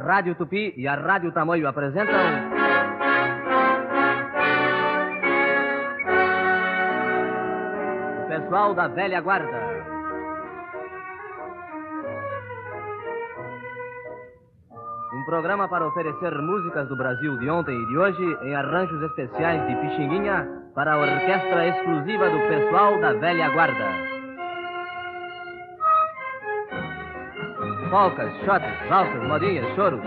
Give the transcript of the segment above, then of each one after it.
Rádio Tupi e a Rádio Tamoio apresentam... O Pessoal da Velha Guarda. Um programa para oferecer músicas do Brasil de ontem e de hoje em arranjos especiais de Pixinguinha para a orquestra exclusiva do Pessoal da Velha Guarda. Polcas, shotes, valsas, modinhas, choros,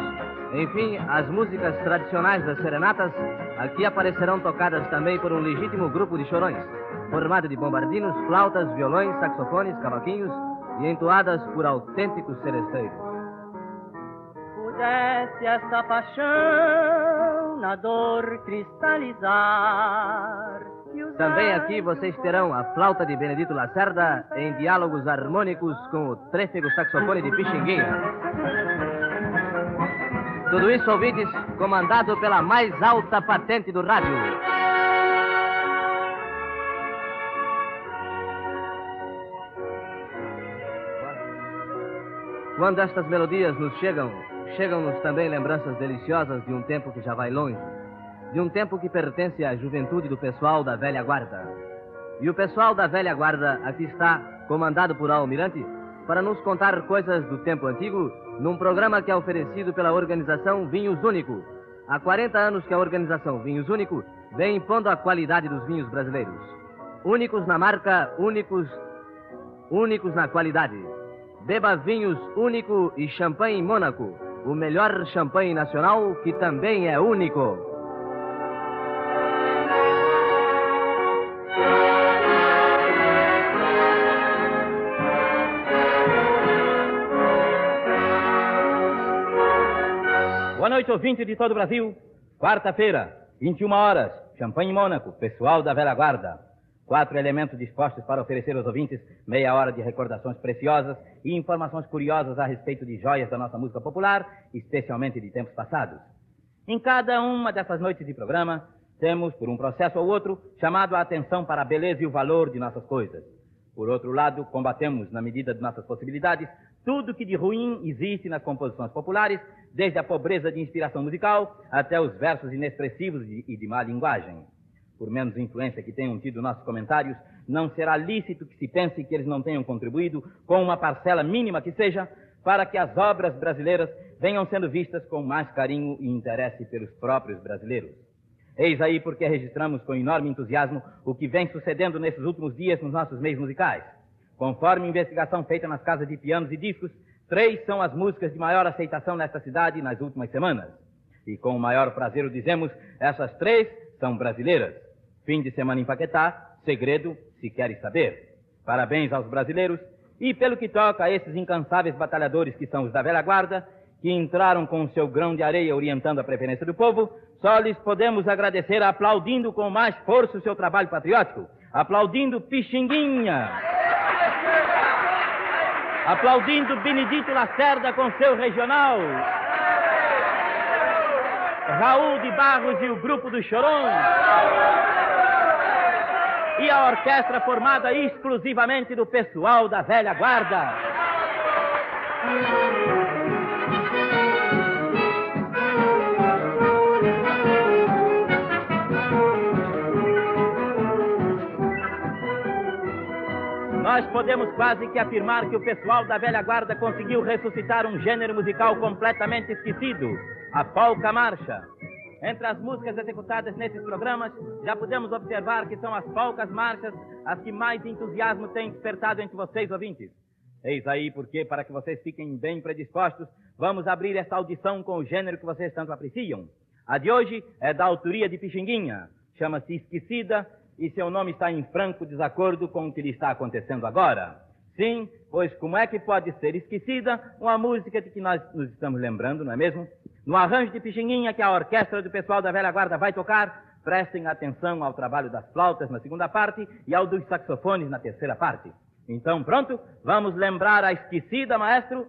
enfim, as músicas tradicionais das serenatas aqui aparecerão tocadas também por um legítimo grupo de chorões, formado de bombardinos, flautas, violões, saxofones, cavaquinhos e entoadas por autênticos seresteiros. Pudesse esta paixão na dor cristalizar. Também aqui vocês terão a flauta de Benedito Lacerda em diálogos harmônicos com o trêfego saxofone de Pixinguinha. Tudo isso, ouvintes, comandado pela mais alta patente do rádio. Quando estas melodias nos chegam-nos também lembranças deliciosas de um tempo que já vai longe, de um tempo que pertence à juventude do Pessoal da Velha Guarda. E o Pessoal da Velha Guarda aqui está, comandado por Almirante, para nos contar coisas do tempo antigo, num programa que é oferecido pela organização Vinhos Único. Há 40 anos que a organização Vinhos Único vem impondo a qualidade dos vinhos brasileiros. Únicos na marca, únicos na qualidade. Beba vinhos Único e champanhe Mônaco, o melhor champanhe nacional que também é único. Boa noite, ouvinte de todo o Brasil. Quarta-feira, 21 horas, Champanhe Mônaco, Pessoal da Velha Guarda. 4 elementos dispostos para oferecer aos ouvintes meia hora de recordações preciosas e informações curiosas a respeito de joias da nossa música popular, especialmente de tempos passados. Em cada uma dessas noites de programa, temos, por um processo ou outro, chamado a atenção para a beleza e o valor de nossas coisas. Por outro lado, combatemos, na medida de nossas possibilidades, tudo que de ruim existe nas composições populares, desde a pobreza de inspiração musical até os versos inexpressivos e de má linguagem. Por menos influência que tenham tido nossos comentários, não será lícito que se pense que eles não tenham contribuído com uma parcela mínima que seja para que as obras brasileiras venham sendo vistas com mais carinho e interesse pelos próprios brasileiros. Eis aí porque registramos com enorme entusiasmo o que vem sucedendo nesses últimos dias nos nossos meios musicais. Conforme investigação feita nas casas de pianos e discos, 3 são as músicas de maior aceitação nesta cidade nas últimas semanas. E com o maior prazer o dizemos, essas 3 são brasileiras. Fim de Semana em Paquetá, Segredo, Se Queres Saber. Parabéns aos brasileiros e pelo que toca a esses incansáveis batalhadores que são os da Velha Guarda, que entraram com o seu grão de areia orientando a preferência do povo, só lhes podemos agradecer aplaudindo com mais força o seu trabalho patriótico, aplaudindo Pixinguinha, aplaudindo Benedito Lacerda com seu regional, Raul de Barros e o grupo dos Chorões, e a orquestra formada exclusivamente do Pessoal da Velha Guarda. Nós podemos quase que afirmar que o Pessoal da Velha Guarda conseguiu ressuscitar um gênero musical completamente esquecido, a polca marcha. Entre as músicas executadas nesses programas, já podemos observar que são as polcas marchas as que mais entusiasmo têm despertado entre vocês, ouvintes. Eis aí porque, para que vocês fiquem bem predispostos, vamos abrir esta audição com o gênero que vocês tanto apreciam. A de hoje é da autoria de Pixinguinha, chama-se Esquecida, e seu nome está em franco desacordo com o que lhe está acontecendo agora. Sim, pois como é que pode ser esquecida uma música de que nós nos estamos lembrando, não é mesmo? No arranjo de Pixinguinha que a orquestra do Pessoal da Velha Guarda vai tocar, prestem atenção ao trabalho das flautas na segunda parte e ao dos saxofones na terceira parte. Então, pronto? Vamos lembrar a Esquecida, maestro?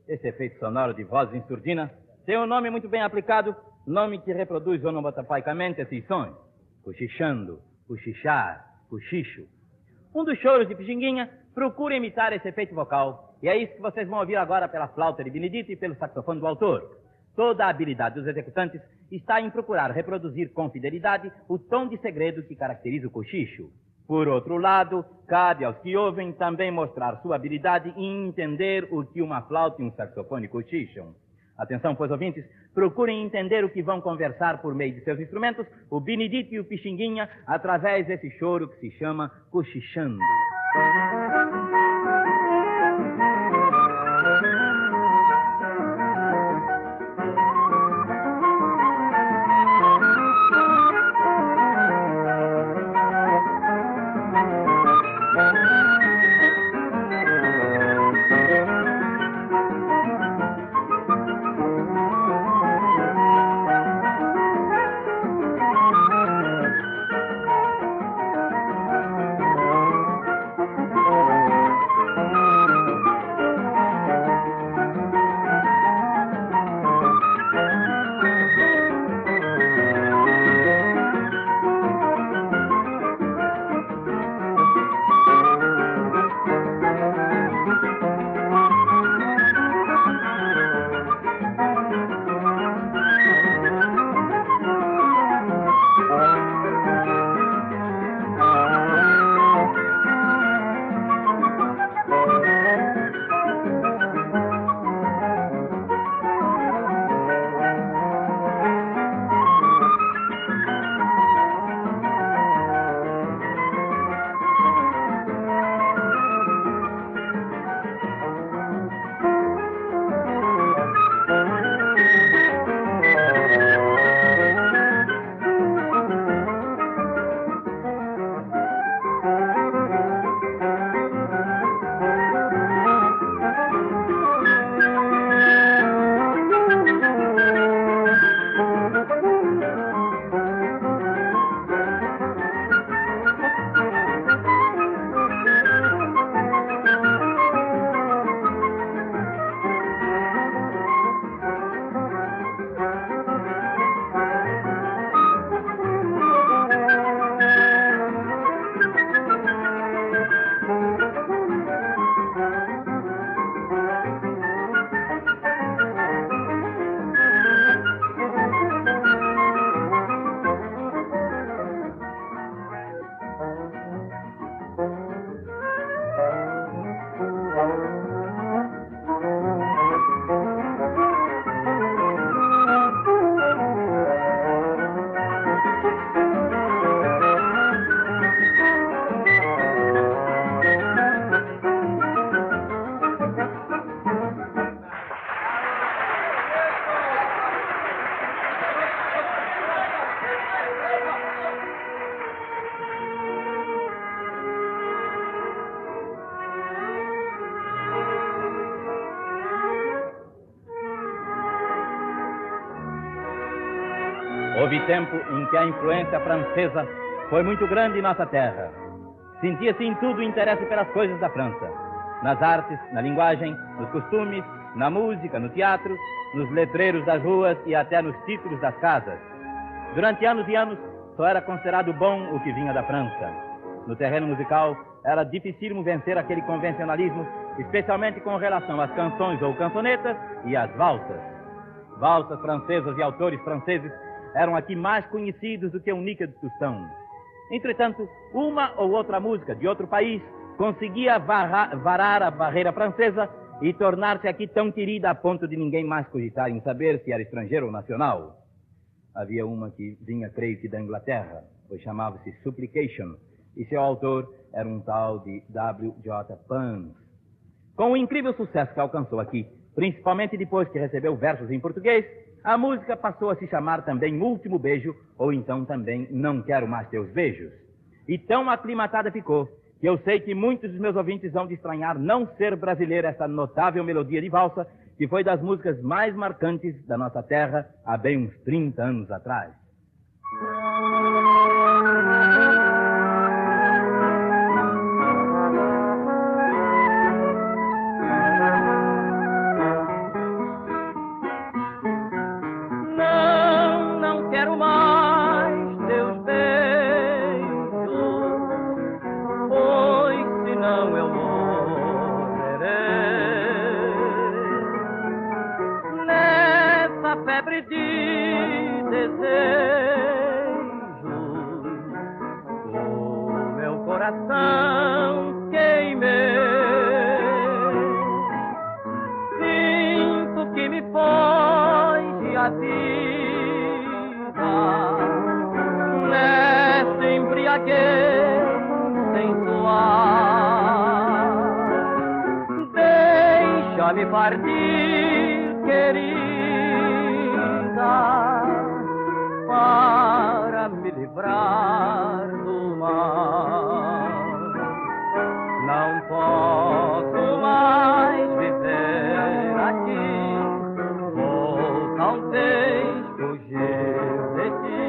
Esse efeito sonoro de vozes em surdina tem um nome muito bem aplicado, nome que reproduz onomatopoeicamente esses sons. Cochichando, cochichar, cochicho. Um dos choros de Pixinguinha procura imitar esse efeito vocal, e é isso que vocês vão ouvir agora pela flauta de Benedito e pelo saxofone do autor. Toda a habilidade dos executantes está em procurar reproduzir com fidelidade o tom de segredo que caracteriza o cochicho. Por outro lado, cabe aos que ouvem também mostrar sua habilidade em entender o que uma flauta e um saxofone cochicham. Atenção, pois, ouvintes, procurem entender o que vão conversar por meio de seus instrumentos, o Benedito e o Pixinguinha, através desse choro que se chama cochichando. Houve tempo em que a influência francesa foi muito grande em nossa terra. Sentia-se em tudo o interesse pelas coisas da França. Nas artes, na linguagem, nos costumes, na música, no teatro, nos letreiros das ruas e até nos títulos das casas. Durante anos e anos, só era considerado bom o que vinha da França. No terreno musical, era dificílimo vencer aquele convencionalismo, especialmente com relação às canções ou cançonetas e às valsas. Valsas francesas e autores franceses eram aqui mais conhecidos do que o Nica de Tostão. Entretanto, uma ou outra música de outro país conseguia varar a barreira francesa e tornar-se aqui tão querida a ponto de ninguém mais cogitar em saber se era estrangeiro ou nacional. Havia uma que vinha, creio que, da Inglaterra, pois chamava-se Supplication, e seu autor era um tal de W.J. Pans. Com o incrível sucesso que alcançou aqui, principalmente depois que recebeu versos em português, a música passou a se chamar também Último Beijo, ou então também Não Quero Mais Teus Beijos. E tão aclimatada ficou, que eu sei que muitos dos meus ouvintes vão de estranhar não ser brasileira essa notável melodia de valsa, que foi das músicas mais marcantes da nossa terra há bem uns 30 anos atrás. deixa-me partir, querida, para me livrar do mal. Não posso mais viver aqui, vou talvez fugir de ti,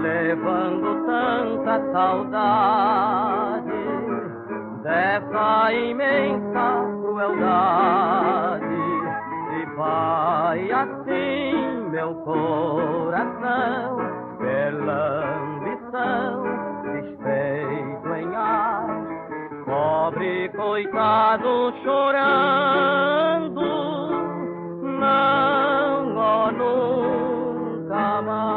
levando tanta saudade dessa imensa crueldade. Se vai assim meu coração, pela ambição desfeito em ar, pobre coitado chorando, não, oh, nunca mais.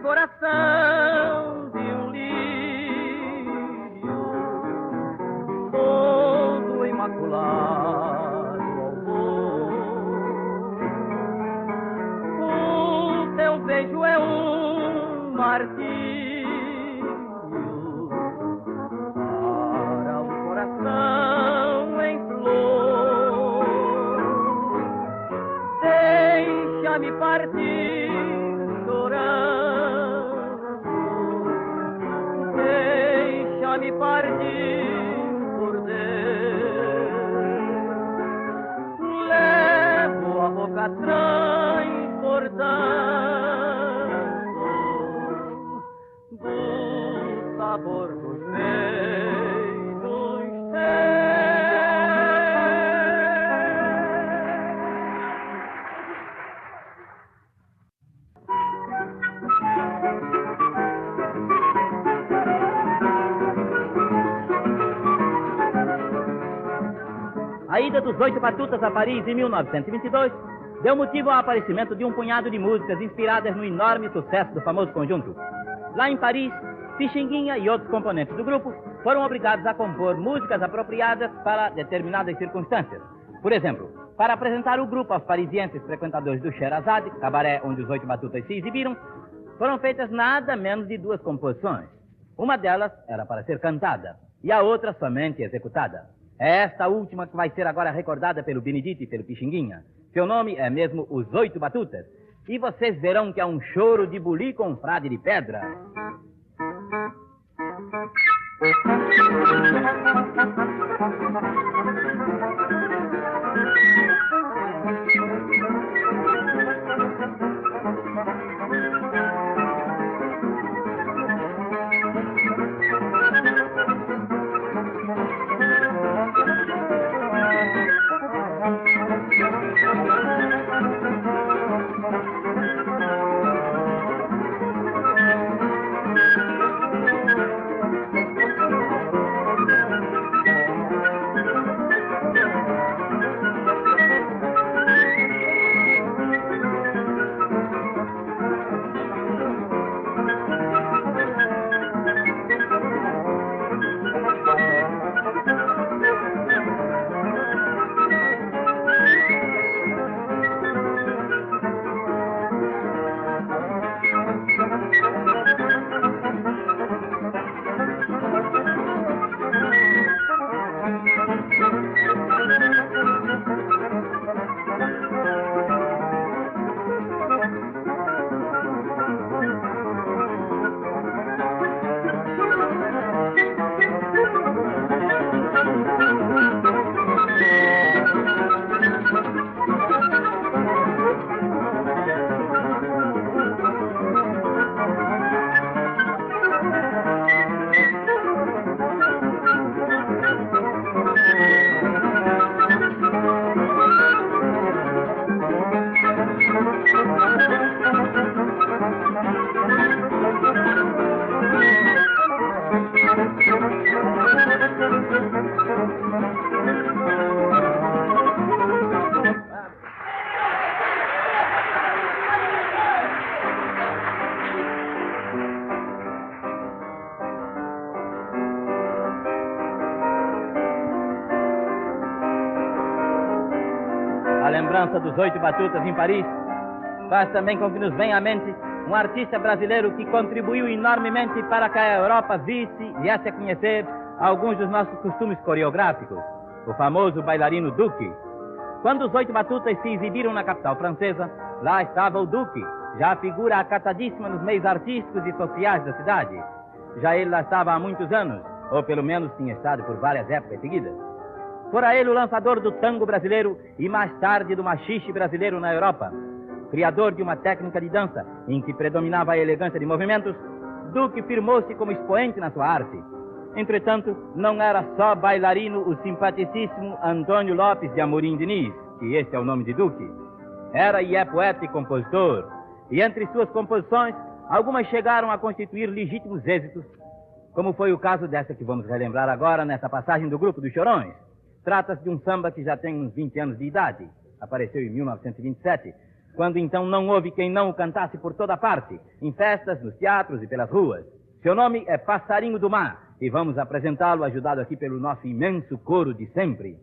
Coração de um lírio, todo imaculado ao voo. O teu beijo é um martírio para o coração em flor. Deixa-me partir chorando, deixa-me partir por Deus. Levo a boca transbordando do sabor dos beijos teus. A ida dos 8 Batutas a Paris em 1922 deu motivo ao aparecimento de um punhado de músicas inspiradas no enorme sucesso do famoso conjunto. Lá em Paris, Pixinguinha e outros componentes do grupo foram obrigados a compor músicas apropriadas para determinadas circunstâncias. Por exemplo, para apresentar o grupo aos parisienses frequentadores do Sherazade, cabaré onde os 8 Batutas se exibiram, foram feitas nada menos de 2 composições. Uma delas era para ser cantada e a outra somente executada. É esta última que vai ser agora recordada pelo Benedito e pelo Pixinguinha. Seu nome é mesmo Os 8 Batutas. E vocês verão que é um choro de buli com frade de pedra. lembrança dos 8 batutas em Paris, faz também com que nos venha à mente um artista brasileiro que contribuiu enormemente para que a Europa viesse a conhecer alguns dos nossos costumes coreográficos, o famoso bailarino Duque. Quando os 8 batutas se exibiram na capital francesa, lá estava o Duque, já a figura acatadíssima nos meios artísticos e sociais da cidade. Já ele lá estava há muitos anos, ou pelo menos tinha estado por várias épocas seguidas. Fora ele o lançador do tango brasileiro e mais tarde do machixe brasileiro na Europa. Criador de uma técnica de dança em que predominava a elegância de movimentos, Duque firmou-se como expoente na sua arte. Entretanto, não era só bailarino o simpaticíssimo Antônio Lopes de Amorim Diniz, que este é o nome de Duque. Era e é poeta e compositor, e entre suas composições, algumas chegaram a constituir legítimos êxitos, como foi o caso dessa que vamos relembrar agora nessa passagem do Grupo dos Chorões. Trata-se de um samba que já tem uns 20 anos de idade, apareceu em 1927, quando então não houve quem não o cantasse por toda parte, em festas, nos teatros e pelas ruas. Seu nome é Passarinho do Mar, e vamos apresentá-lo ajudado aqui pelo nosso imenso coro de sempre.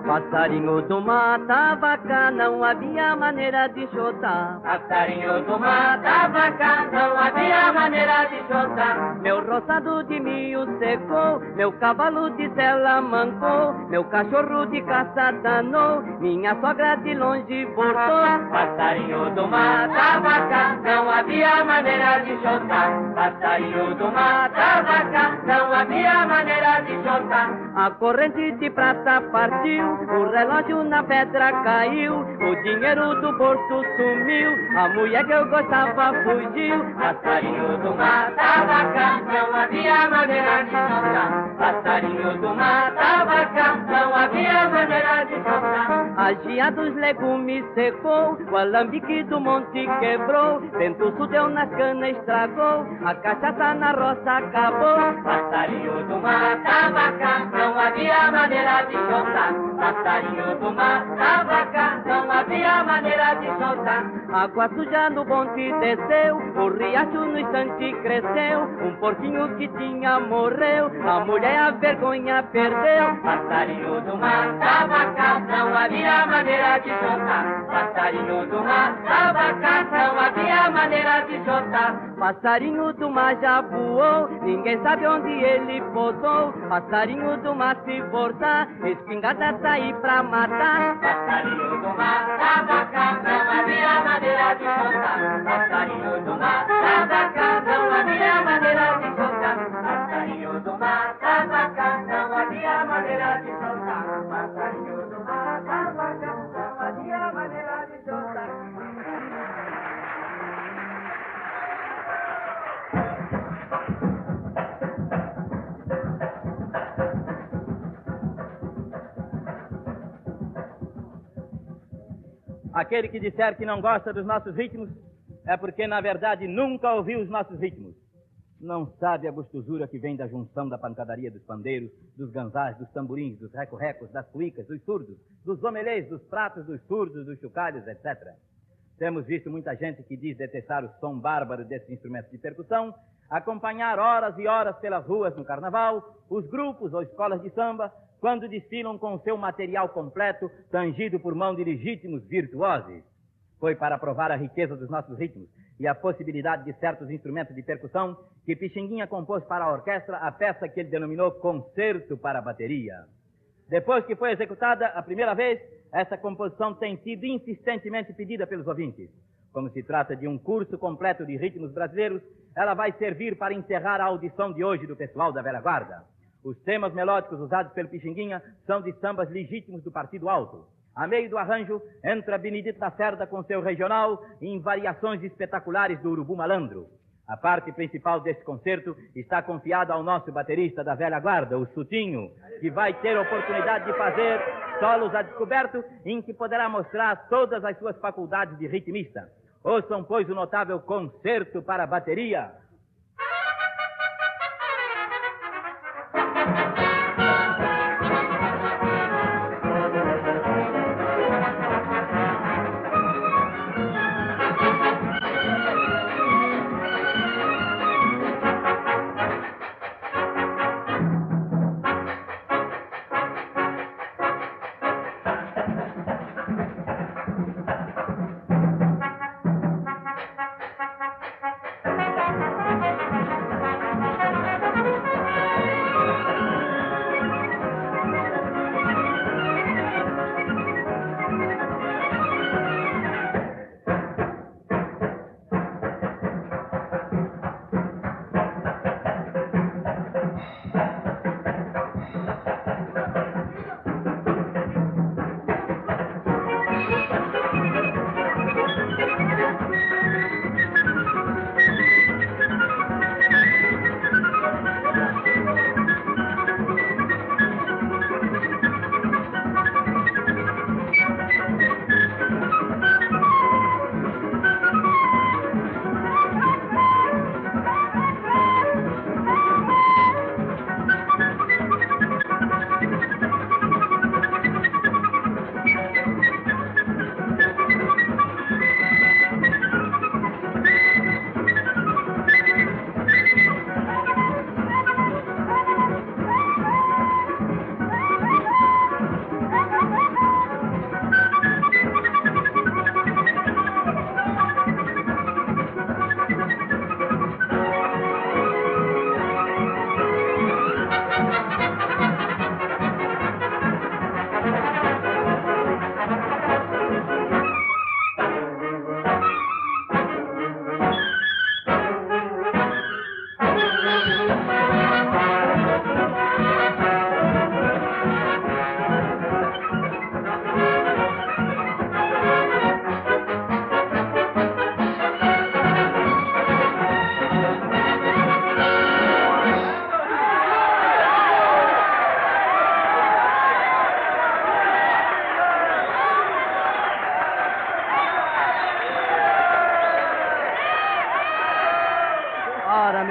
Passarinho do mata vaca, não havia maneira de chotar. Passarinho do mata vaca, não havia maneira de chotar. Meu roçado de milho secou, meu cavalo de sela mancou, meu cachorro de caça danou, minha sogra de longe voltou. Passarinho do mata vaca, não havia maneira de chotar. Passarinho do mata vaca, não havia maneira de chotar. A corrente de prata partiu, o relógio na pedra caiu, o dinheiro do bolso sumiu, a mulher que eu gostava fugiu. Passarinho do mata vaca, não havia maneira de chorar. Passarinho do mata vaca, não havia maneira de chorar. A gia dos legumes secou, o alambique do monte quebrou, vento sul deu nas canas estragou, a cachaça na roça acabou. Passarinho do mata vaca, não havia maneira de chorar. Passarinho do mata vaca, não havia maneira de soltar. Água suja no bonde desceu, o riacho no instante cresceu, um porquinho que tinha morreu, a mulher a vergonha perdeu. Passarinho do mata vaca, não havia maneira de soltar. Passarinho do mata vaca, não havia maneira de soltar. Passarinho do mar já voou, ninguém sabe onde ele pousou. Passarinho do mar se voltar, espingarda sair pra matar. Passarinho do mata vaca, não havia maneira de soltar. Passarinho do mata vaca, não havia maneira de soltar. Passarinho do mata vaca, não havia maneira de soltar. Passarinho do mata vaca, não havia maneira de soltar. Aquele que disser que não gosta dos nossos ritmos é porque, na verdade, nunca ouviu os nossos ritmos. Não sabe a gostosura que vem da junção da pancadaria dos pandeiros, dos ganzás, dos tamborins, dos reco-recos, das cuicas, dos surdos, dos omelês, dos pratos, dos surdos, dos chocalhos, etc. Temos visto muita gente que diz detestar o som bárbaro desses instrumentos de percussão, acompanhar horas e horas pelas ruas no carnaval, os grupos ou escolas de samba, quando desfilam com seu material completo, tangido por mão de legítimos virtuosos. Foi para provar a riqueza dos nossos ritmos e a possibilidade de certos instrumentos de percussão que Pixinguinha compôs para a orquestra a peça que ele denominou Concerto para a Bateria. Depois que foi executada a primeira vez, essa composição tem sido insistentemente pedida pelos ouvintes. Como se trata de um curso completo de ritmos brasileiros, ela vai servir para encerrar a audição de hoje do pessoal da velha guarda. Os temas melódicos usados pelo Pixinguinha são de sambas legítimos do Partido Alto. A meio do arranjo, entra Benedito Lacerda com seu regional em variações espetaculares do Urubu Malandro. A parte principal deste concerto está confiada ao nosso baterista da velha guarda, o Sutinho, que vai ter a oportunidade de fazer solos a descoberto em que poderá mostrar todas as suas faculdades de ritmista. Ouçam, pois, o notável Concerto para a Bateria.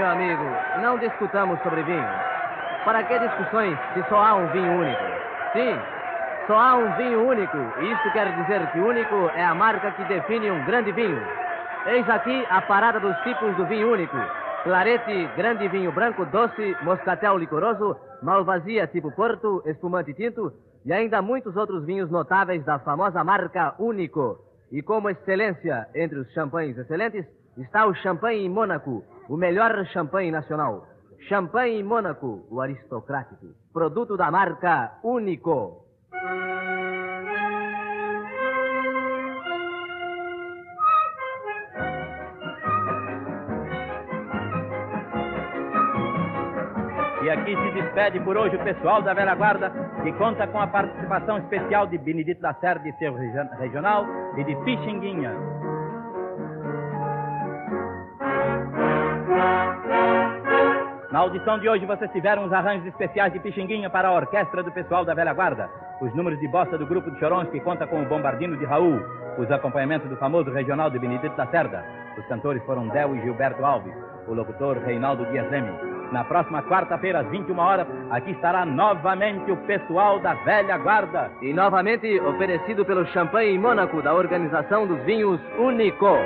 amigo, não discutamos sobre vinho. Para que discussões se só há um vinho único? Sim, só há um vinho único, e isto quer dizer que único é a marca que define um grande vinho. Eis aqui a parada dos tipos do vinho único. Clarete, grande vinho branco, doce, moscatel licoroso, malvasia tipo Porto, espumante tinto e ainda muitos outros vinhos notáveis da famosa marca Único. E como excelência entre os champanhes excelentes está o Champanhe Mônaco, o melhor champanhe nacional. Champanhe Mônaco, o aristocrático, produto da marca Único. E aqui se despede por hoje o pessoal da Velha Guarda, que conta com a participação especial de Benedito Lacerda e seu regional e de Pixinguinha. Na audição de hoje vocês tiveram os arranjos especiais de Pixinguinha para a orquestra do pessoal da Velha Guarda, os números de bossa do grupo de Chorões, que conta com o bombardino de Raul, os acompanhamentos do famoso regional de Benedito Lacerda. Os cantores foram Del e Gilberto Alves, o locutor Reinaldo Dias Leme. Na próxima quarta-feira, às 21 horas, aqui estará novamente o pessoal da Velha Guarda. E novamente oferecido pelo Champanhe Mônaco, da organização dos vinhos Único.